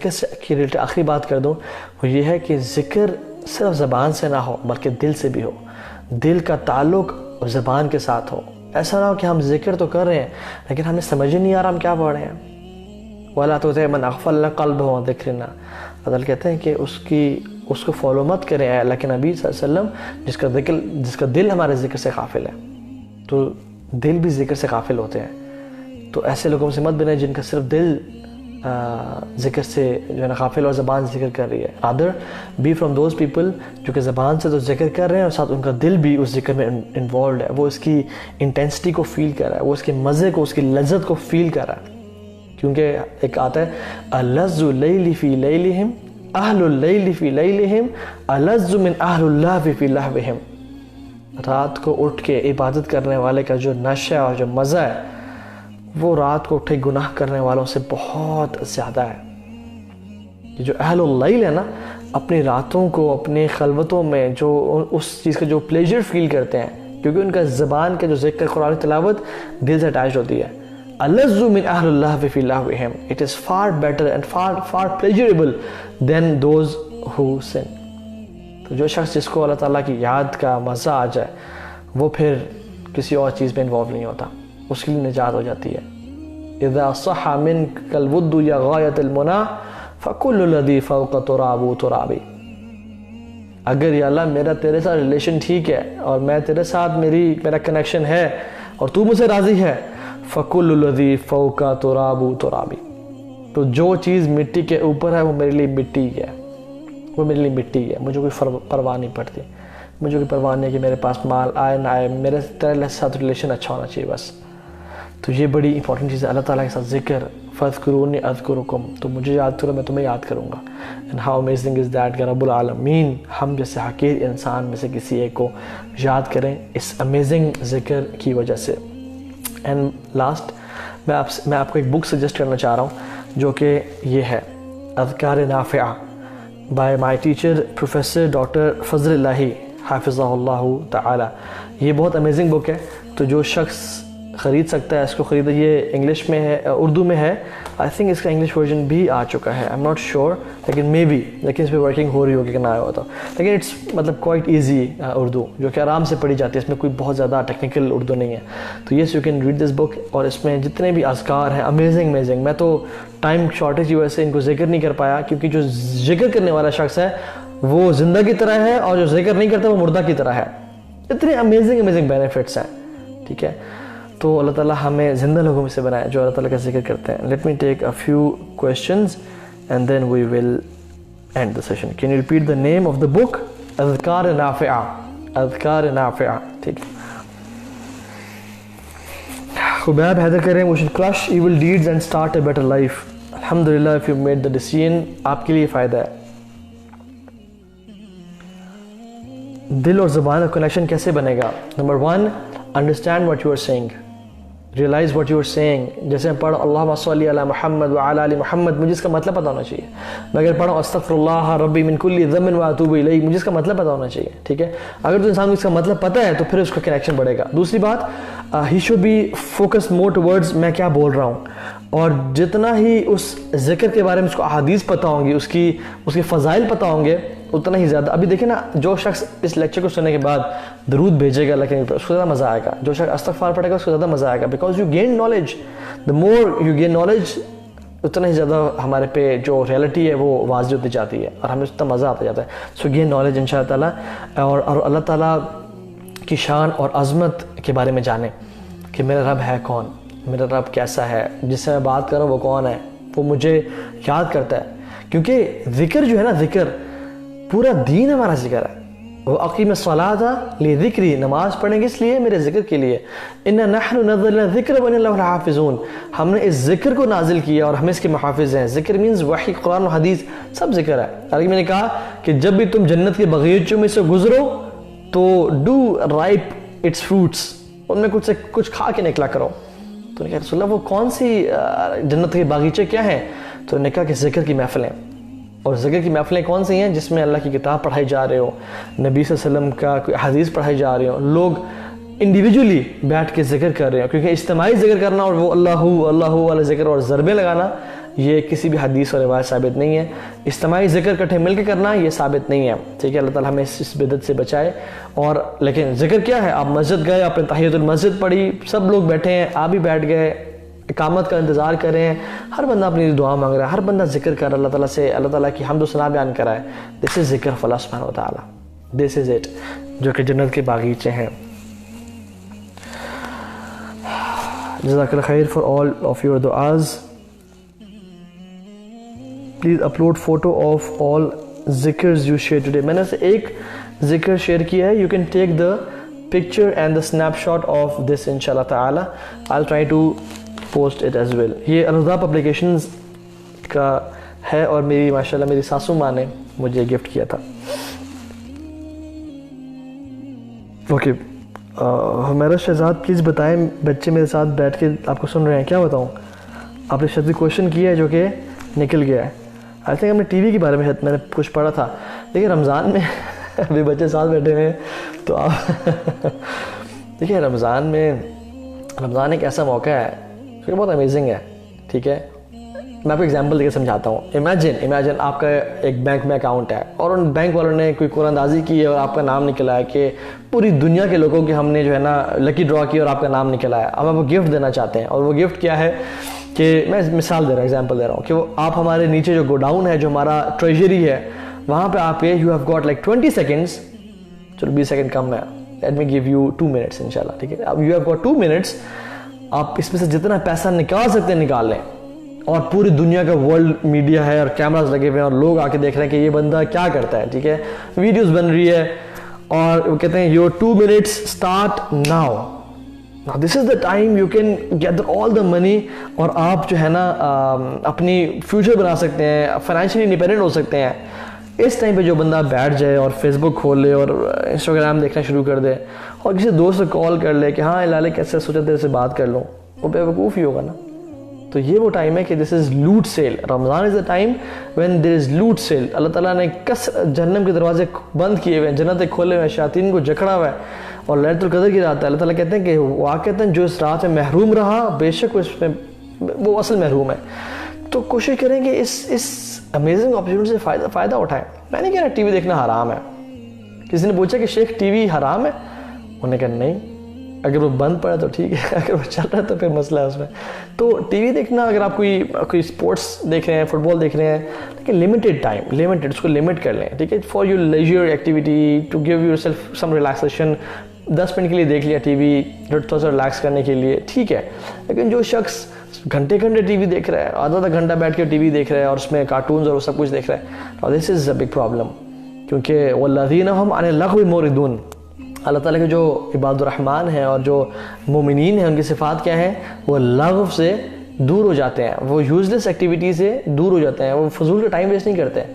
کی ریلیٹڈ آخری بات کر دوں وہ یہ ہے کہ ذکر صرف زبان سے نہ ہو بلکہ دل سے بھی ہو، دل کا تعلق زبان کے ساتھ ہو. ایسا نہ ہو کہ ہم ذکر تو کر رہے ہیں لیکن ہمیں سمجھ ہی نہیں آ رہا ہم کیا پڑھ رہے ہیں. وَلَا تُطِعْ مَنْ أَغْفَلْنَا قَلْبَهُ عَنْ ذِكْرِنَا. حضرت کہتے ہیں کہ اس کو فالو مت کریں اے اللہ کے نبی صلی اللہ علیہ وسلم جس کا دل ہمارے ذکر سے غافل ہے. تو دل بھی ذکر سے غافل ہوتے ہیں. تو ایسے لوگوں سے مت بنیں جن کا صرف دل ذکر سے جو ہے نا غافل اور زبان ذکر کر رہی ہے. rather be from those people جو کہ زبان سے تو ذکر کر رہے ہیں اور ساتھ ان کا دل بھی اس ذکر میں انوالوڈ ہے. وہ اس کی انٹینسٹی کو فیل کر رہا ہے، وہ اس کے مزے کو، اس کی لذت کو فیل کر رہا ہے. کیونکہ ایک آتا ہے الَّذُّ اللَّيْلِ فِي لَيْلِهِمْ أَهْلُ اللَّيْلِ فِي لَيْلِهِمْ أَلَذُّ مِنْ أَهْلُ اللَّهِ فِي لَهْوِهِمْ. رات کو اٹھ کے عبادت کرنے والے کا جو نشہ اور جو مزہ ہے وہ رات کو اٹھے گناہ کرنے والوں سے بہت زیادہ ہے. یہ جو اہل اللیل ہے نا، اپنی راتوں کو اپنی خلوتوں میں جو اس چیز کا جو پلیجر فیل کرتے ہیں کیونکہ ان کا زبان کا جو ذکر قرآن تلاوت دل سے اٹیچ ہوتی ہے. أَلَذُّ مِنْ أَهْلِ اللَّهِ فِي لَهْوِهِمْ. It is far better and far pleasurable than those who sin. تو جو شخص جس کو اللہ تعالیٰ کی یاد کا مزہ آ جائے وہ پھر کسی اور چیز میں انوالو نہیں ہوتا، اس کے لیے نجات ہو جاتی ہے. اذا صح منك الود یا غایت المنى فكل الذي فوق تراب ترابی. اگر یا اللہ میرا تیرے ساتھ ریلیشن ٹھیک ہے اور میں تیرے ساتھ میرا کنیکشن ہے اور تو مجھ سے راضی ہے، فكل الذي فوق تراب ترابی. تو جو چیز مٹی کے اوپر ہے وہ میرے لیے مٹی ہے، وہ میرے لیے مٹی ہے. مجھے کوئی پرواہ نہیں پڑتی، مجھے کوئی پرواہ نہیں کہ میرے پاس مال آئے نہ آئے، میرے تیرے ساتھ ریلیشن اچھا ہونا چاہیے بس. تو یہ بڑی امپورٹنٹ چیز ہے اللہ تعالیٰ کے ساتھ ذکر. فَاذْكُرُونِي أَذْكُرُكُمْ. تو مجھے یاد کرو میں تمہیں یاد کروں گا. And how amazing is that کہ رب العالمین ہم جیسے حقیر انسان میں سے کسی ایک کو یاد کریں اس امیزنگ ذکر کی وجہ سے. اینڈ لاسٹ میں آپ کو ایک بک سجیسٹ کرنا چاہ رہا ہوں جو کہ یہ ہے Azkar Nafia by my teacher professor doctor Fazal Elahi حافظہ اللہ تعالی. یہ بہت امیزنگ بک ہے. تو جو شخص خرید سکتا ہے اس کو خریدے. یہ انگلش میں ہے، اردو میں ہے. آئی تھنک اس کا انگلش ورژن بھی آ چکا ہے، آئی ایم ناٹ شیور، لیکن اس پہ ورکنگ ہو رہی ہوگی کہ نہ آیا ہوتا. لیکن اٹس مطلب کوائٹ ایزی اردو جو کہ آرام سے پڑھی جاتی ہے، اس میں کوئی بہت زیادہ ٹیکنیکل اردو نہیں ہے. تو yes you can read this book. اور اس میں جتنے بھی اذکار ہیں امیزنگ. میں تو ٹائم شارٹیج کی وجہ سے ان کو ذکر نہیں کر پایا کیونکہ جو ذکر کرنے والا شخص ہے وہ زندہ کی طرح ہے اور جو ذکر نہیں کرتا وہ مردہ کی طرح ہے. اتنے امیزنگ بینیفٹس ہیں. ٹھیک ہے، تو اللہ تعالیٰ ہمیں زندہ لوگوں میں سے بنائے جو اللہ تعالیٰ کا ذکر کرتے ہیں. Let me take a few questions and then we will end the session. Can you repeat the name of the book? Azkar Nafia. اذکار نافعہ. ٹھیک ہے. خبیب حیدر کریں we should crush evil deeds and start a better life. الحمدللہ if you made the decision آپ کے لیے فائدہ ہے. دل اور زبان کا کنیکشن کیسے بنے گا؟ Number 1 understand what you are saying. realize what you are saying. جیسے میں پڑھوں اللہم صلی علی محمد وعلی آل محمد، مجھے اس کا مطلب پتہ ہونا چاہیے. میں اگر پڑھوں استغفر اللہ ربی من کل ذنب واتوب الیہ، مجھے اس کا مطلب پتہ ہونا چاہیے. ٹھیک ہے، اگر تو انسان کو اس کا مطلب پتہ ہے تو پھر اس کا کنیکشن بڑھے گا. دوسری بات ہی should be focus more towards میں کیا بول رہا ہوں. اور جتنا ہی اس ذکر کے بارے میں اس کو احادیث پتہ ہوں گی، اس کے فضائل پتہ ہوں گے، اتنا ہی زیادہ. ابھی دیکھیں نا، جو شخص اس لیکچر کو سننے کے بعد درود بھیجے گا لیکن اس کو زیادہ مزہ آئے گا. جو شخص استغفار پڑھے گا اس کو زیادہ مزہ آئے گا. Because you gain knowledge. The more you gain knowledge اتنا ہی زیادہ ہمارے پہ جو ریئلٹی ہے وہ واضح ہوتی جاتی ہے اور ہمیں اتنا مزہ آتا جاتا ہے. سو گین نالج ان شاء اللہ تعالیٰ. اور اللہ تعالیٰ کی شان اور عظمت کے بارے میں جانیں کہ میرا رب ہے کون، میرا رب کیسا ہے، جس سے میں بات کر رہا ہوں وہ کون ہے، وہ مجھے یاد کرتا ہے. کیونکہ ذکر جو ہے نا، ذکر پورا دین ہمارا ذکر ہے. وَأَقِيمِ الصَّلَاةَ لِذِكْرِي، نماز پڑھیں گے اس لیے میرے ذکر کے لیے. إِنَّا نَحْنُ نَزَّلْنَا الذِّكْرَ وَإِنَّا لَهُ لَحَافِظُونَ، ہم نے اس ذکر کو نازل کیا اور ہم اس کے محافظ ہیں. ذکر مینز وحی، قرآن و حدیث سب ذکر ہے. حالانکہ میں نے کہا کہ جب بھی تم جنت کے باغیچوں میں سے گزرو تو ڈو رائپ اٹس فروٹس، ان میں کچھ کھا کے نکلا کرو. تو نے کہا رسول اللہ وہ کون سی جنت کے باغیچے کیا ہیں؟ تو نے کہا کہ ذکر کی محفلیں. اور ذکر کی محفلیں کون سی ہیں؟ جس میں اللہ کی کتاب پڑھائی جا رہے ہو، نبی صلی اللہ علیہ وسلم کا کوئی حدیث پڑھائی جا رہے ہو، لوگ انڈیویجولی بیٹھ کے ذکر کر رہے ہیں، کیونکہ اجتماعی ذکر کرنا اور وہ اللہ اللہ والا ذکر اور ضربے لگانا یہ کسی بھی حدیث اور روایت ثابت نہیں ہے. اجتماعی ذکر کٹھے مل کے کرنا یہ ثابت نہیں ہے. ٹھیک ہے، اللہ تعالیٰ ہمیں اس بدعت سے بچائے. اور لیکن ذکر کیا ہے، آپ مسجد گئے، آپ نے تحیۃ المسجد پڑھی، سب لوگ بیٹھے ہیں، آپ بھی بیٹھ گئے، اقامت کا انتظار کر رہے ہیں، ہر بندہ اپنی دعا مانگ رہا ہے، ہر بندہ ذکر کر رہا ہے، اللہ تعالیٰ سے اللہ تعالیٰ کی حمد و ثنا بیان کر رہا ہے. دس از ذکر فی اللہ سبحانہ و تعالیٰ، دس از اٹ، جو کہ جنت کے باغیچے ہیں. جزاک اللہ خیر فار آل آف یور دعاز. Please upload photo of all ذکرز یو شیئر ٹوڈے. میں نے سے ایک ذکر شیئر کیا ہے. You can take the picture and the snapshot of this ان شاء اللہ تعالیٰ. I try to post it as well. یہ الرزاق پبلیکیشنز کا ہے اور میری ماشاءاللہ میری ساسو ماں نے مجھے گفٹ کیا تھا. اوکے ہمیرا شہزاد پلیز بتائیں، بچے میرے ساتھ بیٹھ کے آپ کو سن رہے ہیں، کیا بتاؤں؟ آپ نے شاید کویشچن کیا ہے جو کہ نکل گیا ہے. آئی تھنک ہم نے ٹی وی کے بارے میں نے کچھ پڑھا تھا. دیکھیے رمضان میں ابھی بچے ساتھ بیٹھے ہوئے ہیں تو آپ دیکھیے رمضان ایک ایسا موقع ہے جو بہت امیزنگ ہے. ٹھیک ہے، میں آپ کو ایگزامپل دے کے سمجھاتا ہوں. امیجن آپ کا ایک بینک میں اکاؤنٹ ہے اور ان بینک والوں نے کوئی قرآن اندازی کی ہے اور آپ کا نام نکلا ہے کہ پوری دنیا کے لوگوں کے ہم نے جو ہے نا لکی ڈرا کی اور آپ کا نام نکلا ہے. اب آپ کو گفٹ دینا چاہتے ہیں اور وہ گفٹ کیا ہے کہ میں مثال دے رہا ہوں، ایگزامپل دے رہا ہوں کہ وہ آپ ہمارے نیچے جو گوڈاؤن ہے، جو ہمارا ٹریجری ہے، وہاں پہ آپ کے you have got like 20 seconds. چلو 20 سیکنڈ کم ہے، let me give you 2 minutes انشاءاللہ. ٹھیک ہے، اب یو ہیو گاٹ 2 منٹس. آپ اس میں سے جتنا پیسہ نکال سکتے ہیں نکال لیں. اور پوری دنیا کا ورلڈ میڈیا ہے اور کیمراز لگے ہوئے ہیں اور لوگ آ کے دیکھ رہے ہیں کہ یہ بندہ کیا کرتا ہے. ٹھیک ہے، ویڈیوز بن رہی ہے اور وہ کہتے ہیں your 2 minutes start now. Now this is the time you can gather all the money اور آپ جو ہے نا اپنی فیوچر بنا سکتے ہیں، فائنینشلی انڈیپینڈنٹ ہو سکتے ہیں. اس ٹائم پہ جو بندہ بیٹھ جائے اور فیس بک کھول لے اور انسٹاگرام دیکھنا شروع کر دے اور کسی دوست سے کال کر لے کہ ہاں لالے کیسے سوچا تیرے سے بات کر لوں، وہ بے وقوف ہی ہوگا نا. تو یہ وہ ٹائم ہے کہ this is loot sale. Ramzan is the time when there is loot sale. اللہ تعالیٰ نے جہنم کے دروازے بند کیے ہوئے ہیں، جنتیں کھولے ہوئے ہیں، شیاطین کو جکڑا ہوا ہے اور لیلۃ القدر کی رات ہے. اللہ تعالیٰ کہتے ہیں کہ واقعتاً جو اس رات میں محروم رہا بے شک اس میں وہ اصل محروم ہے. تو کوشش کریں کہ اس امیزنگ اپرچونٹی سے فائدہ اٹھائیں. میں نہیں کہہ رہا ٹی وی دیکھنا حرام ہے. کسی نے پوچھا کہ شیخ ٹی وی حرام ہے؟ انہوں نے کہا نہیں، اگر وہ بند پڑا تو ٹھیک ہے، اگر وہ چل رہا ہے تو پھر مسئلہ ہے اس میں. تو ٹی وی دیکھنا، اگر آپ کوئی اسپورٹس دیکھ رہے ہیں، فٹ بال دیکھ رہے ہیں، لیکن لمیٹیڈ ٹائم، اس کو لمٹ کر لیں. ٹھیک ہے، for your leisure activity to give yourself some relaxation. 10 منٹ کے لیے دیکھ لیا ٹی وی تھوڑا سا ریلیکس کرنے کے لیے، ٹھیک ہے. لیکن جو شخص گھنٹے ٹی وی دیکھ رہا ہے، آدھا گھنٹہ بیٹھ کے ٹی وی دیکھ رہا ہے اور اس میں کارٹونز اور سب کچھ دیکھ رہا ہے، دس از اے بگ پرابلم. کیونکہ والذین هم عن اللغو معرضون، اللہ تعالیٰ کے جو عباد الرحمن ہیں اور جو مومنین ہیں ان کی صفات کیا ہیں؟ وہ لغو سے دور ہو جاتے ہیں، وہ یوزلیس ایکٹیویٹی سے دور ہو جاتے ہیں، وہ فضول کا ٹائم ویسٹ نہیں کرتے ہیں.